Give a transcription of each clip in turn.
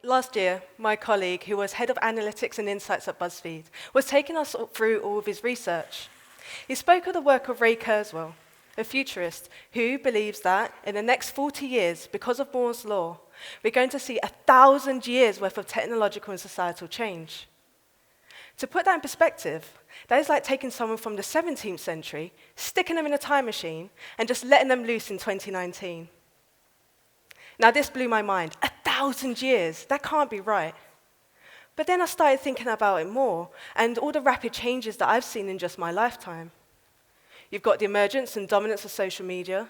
Last year, my colleague, who was head of analytics and insights at BuzzFeed, was taking us through all of his research. He spoke of the work of Ray Kurzweil, a futurist who believes that in the next 40 years, because of Moore's law, we're going to see 1,000 years worth of technological and societal change. To put that in perspective, that is like taking someone from the 17th century, sticking them in a time machine, and just letting them loose in 2019. Now, this blew my mind. 1,000 years, that can't be right. But then I started thinking about it more, and all the rapid changes that I've seen in just my lifetime. You've got the emergence and dominance of social media,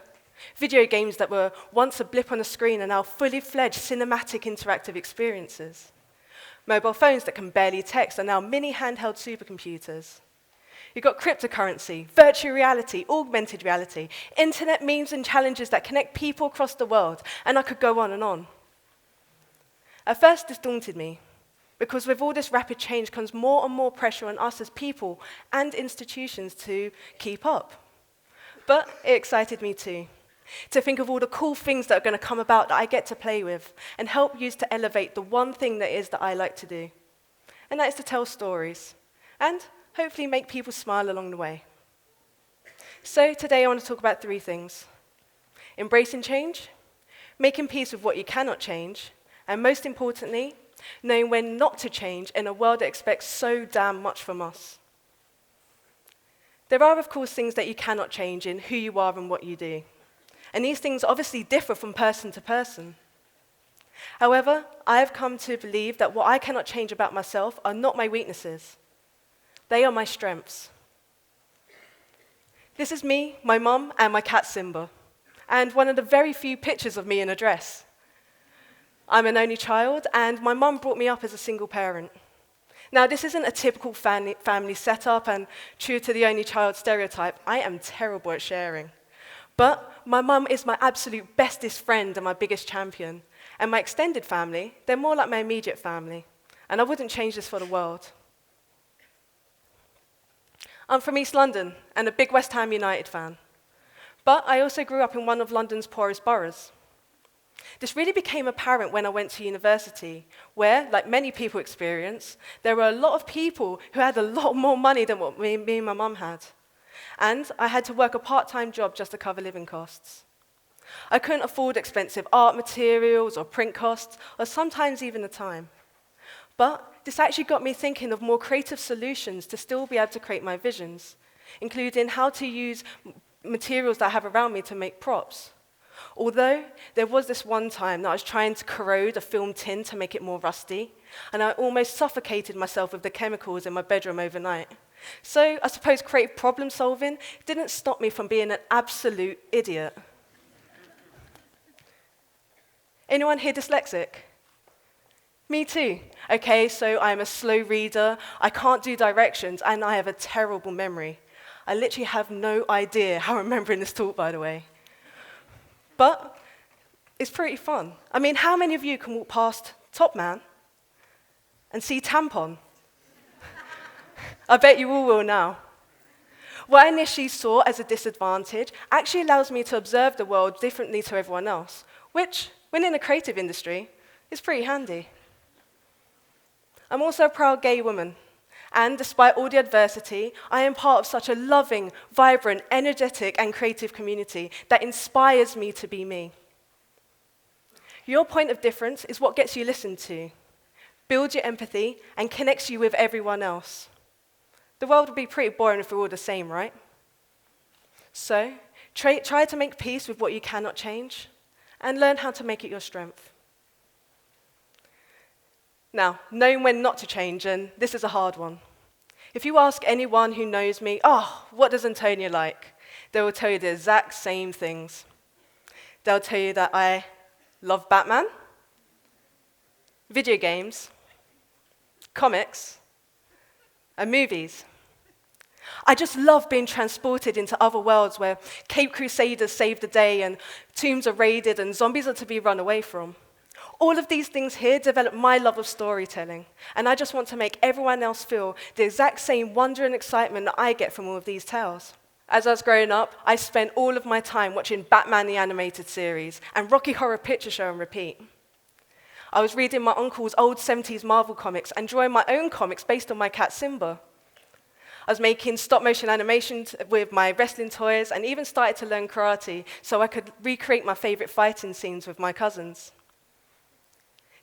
video games that were once a blip on a screen are now fully fledged cinematic interactive experiences. Mobile phones that can barely text are now mini handheld supercomputers. You've got cryptocurrency, virtual reality, augmented reality, internet memes and challenges that connect people across the world, and I could go on and on. At first, this daunted me, because with all this rapid change comes more and more pressure on us as people and institutions to keep up. But it excited me too, to think of all the cool things that are going to come about that I get to play with and help use to elevate the one thing that is that I like to do. And that is to tell stories, and hopefully make people smile along the way. So today I want to talk about 3 things: embracing change, making peace with what you cannot change, and most importantly, knowing when not to change in a world that expects so damn much from us. There are, of course, things that you cannot change in who you are and what you do. And these things obviously differ from person to person. However, I have come to believe that what I cannot change about myself are not my weaknesses. They are my strengths. This is me, my mum, and my cat Simba, and one of the very few pictures of me in a dress. I'm an only child, and my mum brought me up as a single parent. Now, this isn't a typical family setup, and true to the only child stereotype, I am terrible at sharing. But my mum is my absolute bestest friend and my biggest champion. And my extended family, they're more like my immediate family. And I wouldn't change this for the world. I'm from East London and a big West Ham United fan. But I also grew up in one of London's poorest boroughs. This really became apparent when I went to university, where, like many people experience, there were a lot of people who had a lot more money than what me and my mum had. And I had to work a part-time job just to cover living costs. I couldn't afford expensive art materials or print costs, or sometimes even the time. But this actually got me thinking of more creative solutions to still be able to create my visions, including how to use materials that I have around me to make props. Although there was this one time that I was trying to corrode a film tin to make it more rusty, and I almost suffocated myself with the chemicals in my bedroom overnight. So I suppose creative problem solving didn't stop me from being an absolute idiot. Anyone here dyslexic? Me too. Okay, so I'm a slow reader, I can't do directions, and I have a terrible memory. I literally have no idea how I'm remembering this talk, by the way. But it's pretty fun. I mean, how many of you can walk past Top Man and see tampon? I bet you all will now. What I initially saw as a disadvantage actually allows me to observe the world differently to everyone else, which, when in a creative industry, is pretty handy. I'm also a proud gay woman, and despite all the adversity, I am part of such a loving, vibrant, energetic, and creative community that inspires me to be me. Your point of difference is what gets you listened to, builds your empathy, and connects you with everyone else. The world would be pretty boring if we were all the same, right? So, try to make peace with what you cannot change, and learn how to make it your strength. Now, knowing when not to change, and this is a hard one. If you ask anyone who knows me, what does Antonia like? They will tell you the exact same things. They'll tell you that I love Batman, video games, comics, and movies. I just love being transported into other worlds where Cape Crusaders save the day and tombs are raided and zombies are to be run away from. All of these things here develop my love of storytelling, and I just want to make everyone else feel the exact same wonder and excitement that I get from all of these tales. As I was growing up, I spent all of my time watching Batman the Animated Series and Rocky Horror Picture Show on repeat. I was reading my uncle's old 70s Marvel comics and drawing my own comics based on my cat Simba. I was making stop-motion animations with my wrestling toys and even started to learn karate so I could recreate my favorite fighting scenes with my cousins.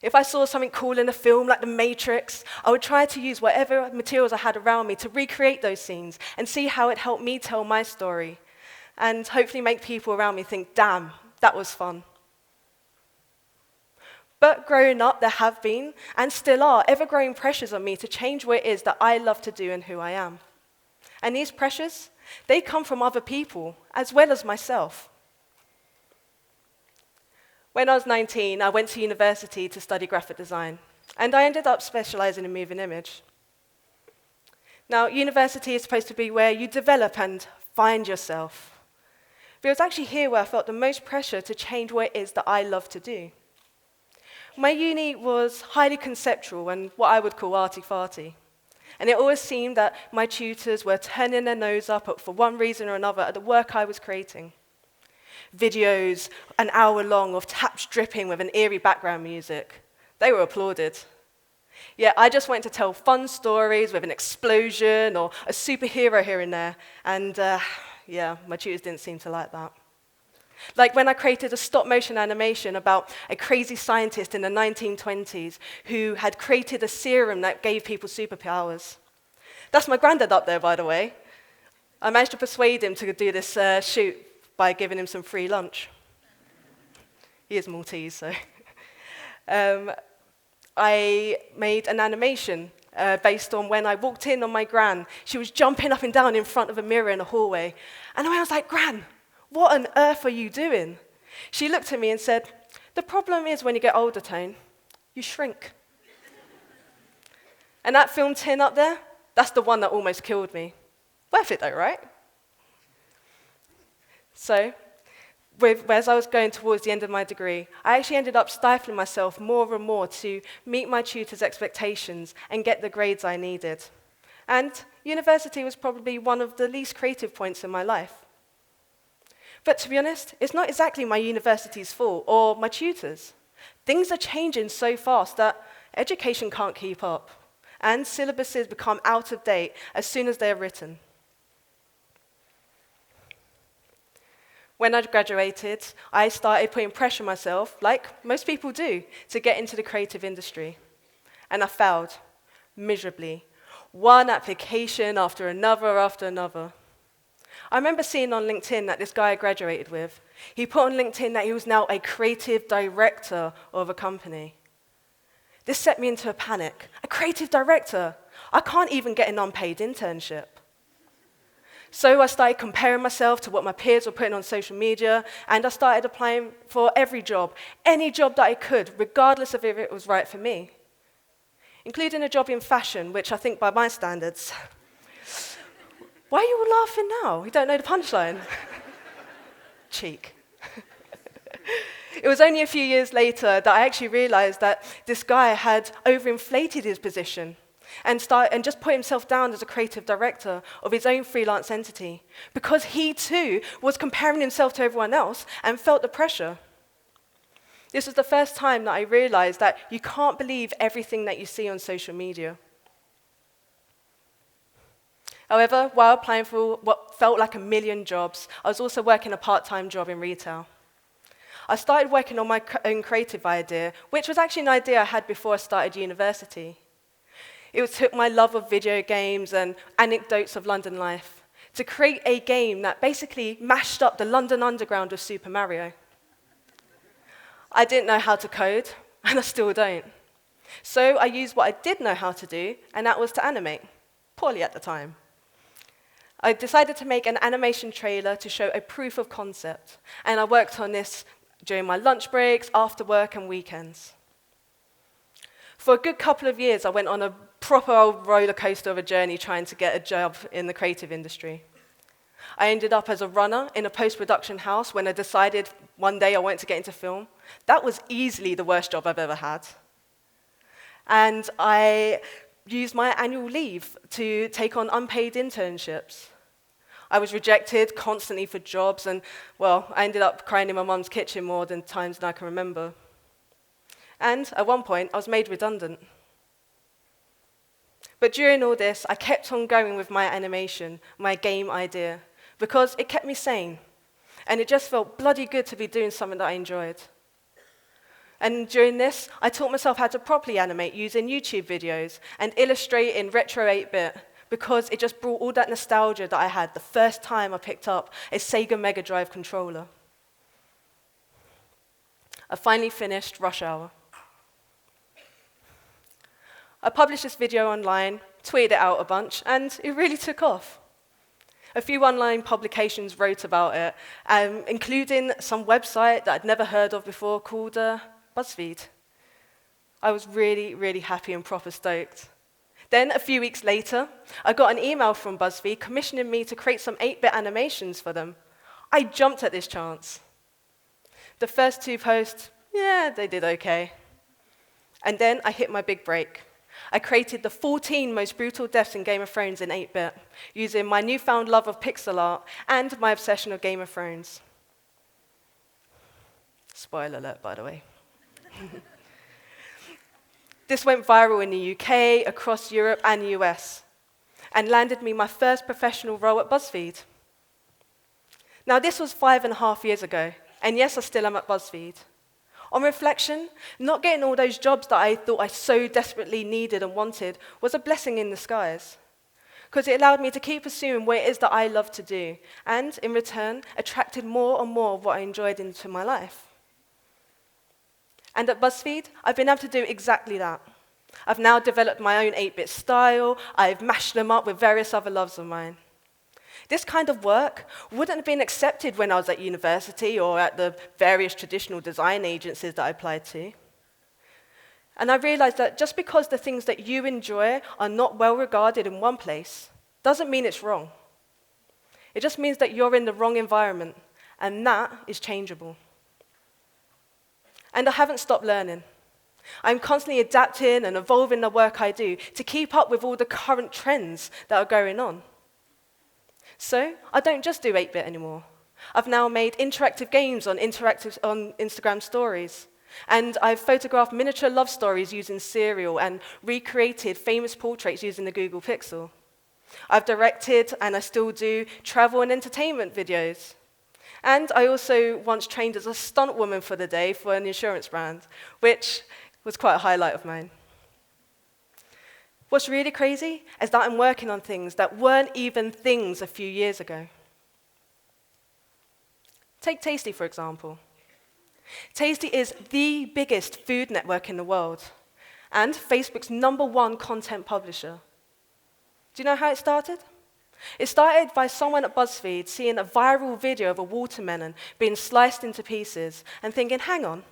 If I saw something cool in a film like The Matrix, I would try to use whatever materials I had around me to recreate those scenes and see how it helped me tell my story and hopefully make people around me think, damn, that was fun. But growing up, there have been, and still are, ever-growing pressures on me to change what it is that I love to do and who I am. And these pressures, they come from other people, as well as myself. When I was 19, I went to university to study graphic design, and I ended up specializing in moving image. Now, university is supposed to be where you develop and find yourself. But it was actually here where I felt the most pressure to change what it is that I love to do. My uni was highly conceptual and what I would call arty-farty. And it always seemed that my tutors were turning their nose up at, for one reason or another, at the work I was creating. Videos, an hour long, of taps dripping with an eerie background music. They were applauded. Yet I just wanted to tell fun stories with an explosion or a superhero here and there. And my tutors didn't seem to like that. Like when I created a stop-motion animation about a crazy scientist in the 1920s who had created a serum that gave people superpowers. That's my granddad up there, by the way. I managed to persuade him to do this shoot by giving him some free lunch. He is Maltese, so. I made an animation based on when I walked in on my gran. She was jumping up and down in front of a mirror in a hallway. And I was like, Gran, what on earth are you doing? She looked at me and said, the problem is when you get older, Tone, you shrink. And that film tin up there, that's the one that almost killed me. Worth it though, right? So, as I was going towards the end of my degree, I actually ended up stifling myself more and more to meet my tutor's expectations and get the grades I needed. And university was probably one of the least creative points in my life. But to be honest, it's not exactly my university's fault or my tutors. Things are changing so fast that education can't keep up, and syllabuses become out of date as soon as they're written. When I graduated, I started putting pressure on myself, like most people do, to get into the creative industry. And I failed, miserably. One application after another. I remember seeing on LinkedIn that this guy I graduated with, he put on LinkedIn that he was now a creative director of a company. This set me into a panic. A creative director? I can't even get an unpaid internship. So I started comparing myself to what my peers were putting on social media, and I started applying for every job, any job that I could, regardless of if it was right for me, including a job in fashion, which I think by my standards. Why are you all laughing now? You don't know the punchline? Cheek. It was only a few years later that I actually realized that this guy had overinflated his position and just put himself down as a creative director of his own freelance entity because he too was comparing himself to everyone else and felt the pressure. This was the first time that I realized that you can't believe everything that you see on social media. However, while applying for what felt like a million jobs, I was also working a part-time job in retail. I started working on my own creative idea, which was actually an idea I had before I started university. It took my love of video games and anecdotes of London life to create a game that basically mashed up the London Underground of Super Mario. I didn't know how to code, and I still don't. So I used what I did know how to do, and that was to animate, poorly at the time. I decided to make an animation trailer to show a proof of concept, and I worked on this during my lunch breaks, after work, and weekends. For a good couple of years, I went on a proper old roller coaster of a journey trying to get a job in the creative industry. I ended up as a runner in a post-production house when I decided one day I wanted to get into film. That was easily the worst job I've ever had. And I used my annual leave to take on unpaid internships. I was rejected constantly for jobs, and, well, I ended up crying in my mum's kitchen more times than I can remember. And at one point, I was made redundant. But during all this, I kept on going with my animation, my game idea, because it kept me sane. And it just felt bloody good to be doing something that I enjoyed. And during this, I taught myself how to properly animate using YouTube videos and illustrate in retro 8-bit, because it just brought all that nostalgia that I had the first time I picked up a Sega Mega Drive controller. I finally finished Rush Hour. I published this video online, tweeted it out a bunch, and it really took off. A few online publications wrote about it, including some website that I'd never heard of before called BuzzFeed. I was really, really happy and proper stoked. Then, a few weeks later, I got an email from BuzzFeed commissioning me to create some 8-bit animations for them. I jumped at this chance. The first 2 posts, yeah, they did okay. And then I hit my big break. I created the 14 most brutal deaths in Game of Thrones in 8-bit, using my newfound love of pixel art and my obsession of Game of Thrones. Spoiler alert, by the way. This went viral in the UK, across Europe and US, and landed me my first professional role at BuzzFeed. Now, this was 5.5 years ago, and yes, I still am at BuzzFeed. On reflection, not getting all those jobs that I thought I so desperately needed and wanted was a blessing in disguise, because it allowed me to keep pursuing what it is that I love to do, and in return, attracted more and more of what I enjoyed into my life. And at BuzzFeed, I've been able to do exactly that. I've now developed my own 8-bit style. I've mashed them up with various other loves of mine. This kind of work wouldn't have been accepted when I was at university or at the various traditional design agencies that I applied to. And I realized that just because the things that you enjoy are not well regarded in one place doesn't mean it's wrong. It just means that you're in the wrong environment, and that is changeable. And I haven't stopped learning. I'm constantly adapting and evolving the work I do to keep up with all the current trends that are going on. So I don't just do 8-bit anymore. I've now made interactive games on Instagram stories. And I've photographed miniature love stories using Serial and recreated famous portraits using the Google Pixel. I've directed, and I still do, travel and entertainment videos. And I also once trained as a stunt woman for the day for an insurance brand, which was quite a highlight of mine. What's really crazy is that I'm working on things that weren't even things a few years ago. Take Tasty, for example. Tasty is the biggest food network in the world and Facebook's #1 content publisher. Do you know how it started? It started by someone at BuzzFeed seeing a viral video of a watermelon being sliced into pieces and thinking, hang on,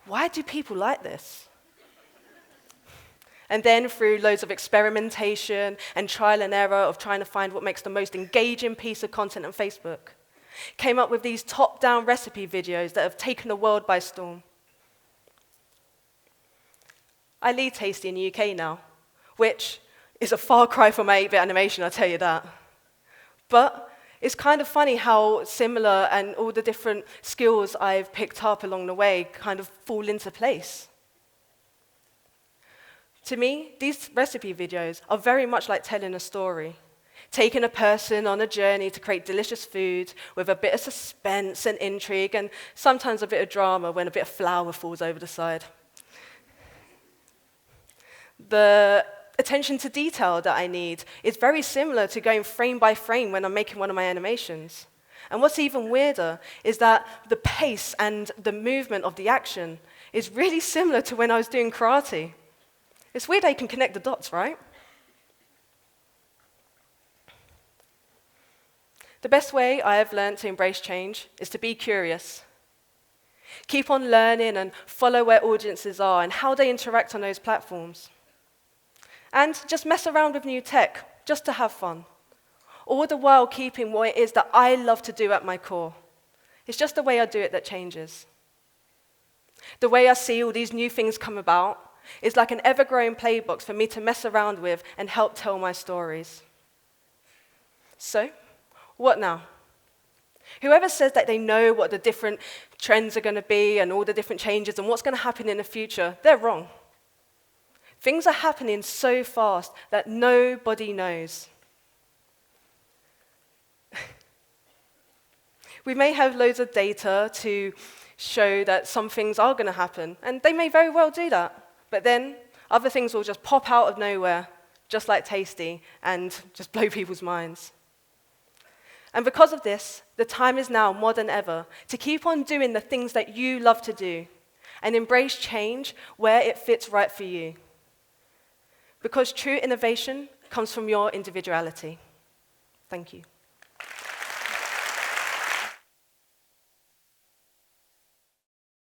why do people like this? And then through loads of experimentation and trial and error of trying to find what makes the most engaging piece of content on Facebook, came up with these top-down recipe videos that have taken the world by storm. I lead Tasty in the UK now, which is a far cry from my 8-bit animation, I'll tell you that. But it's kind of funny how similar and all the different skills I've picked up along the way kind of fall into place. To me, these recipe videos are very much like telling a story, taking a person on a journey to create delicious food with a bit of suspense and intrigue, and sometimes a bit of drama when a bit of flour falls over the side. The attention to detail that I need is very similar to going frame by frame when I'm making one of my animations. And what's even weirder is that the pace and the movement of the action is really similar to when I was doing karate. It's weird how you can connect the dots, right? The best way I have learned to embrace change is to be curious. Keep on learning and follow where audiences are and how they interact on those platforms. And just mess around with new tech, just to have fun. All the while keeping what it is that I love to do at my core. It's just the way I do it that changes. The way I see all these new things come about is like an ever-growing playbook for me to mess around with and help tell my stories. So, what now? Whoever says that they know what the different trends are going to be and all the different changes and what's going to happen in the future, they're wrong. Things are happening so fast that nobody knows. We may have loads of data to show that some things are going to happen, and they may very well do that. But then other things will just pop out of nowhere, just like Tasty, and just blow people's minds. And because of this, the time is now more than ever to keep on doing the things that you love to do and embrace change where it fits right for you. Because true innovation comes from your individuality. Thank you.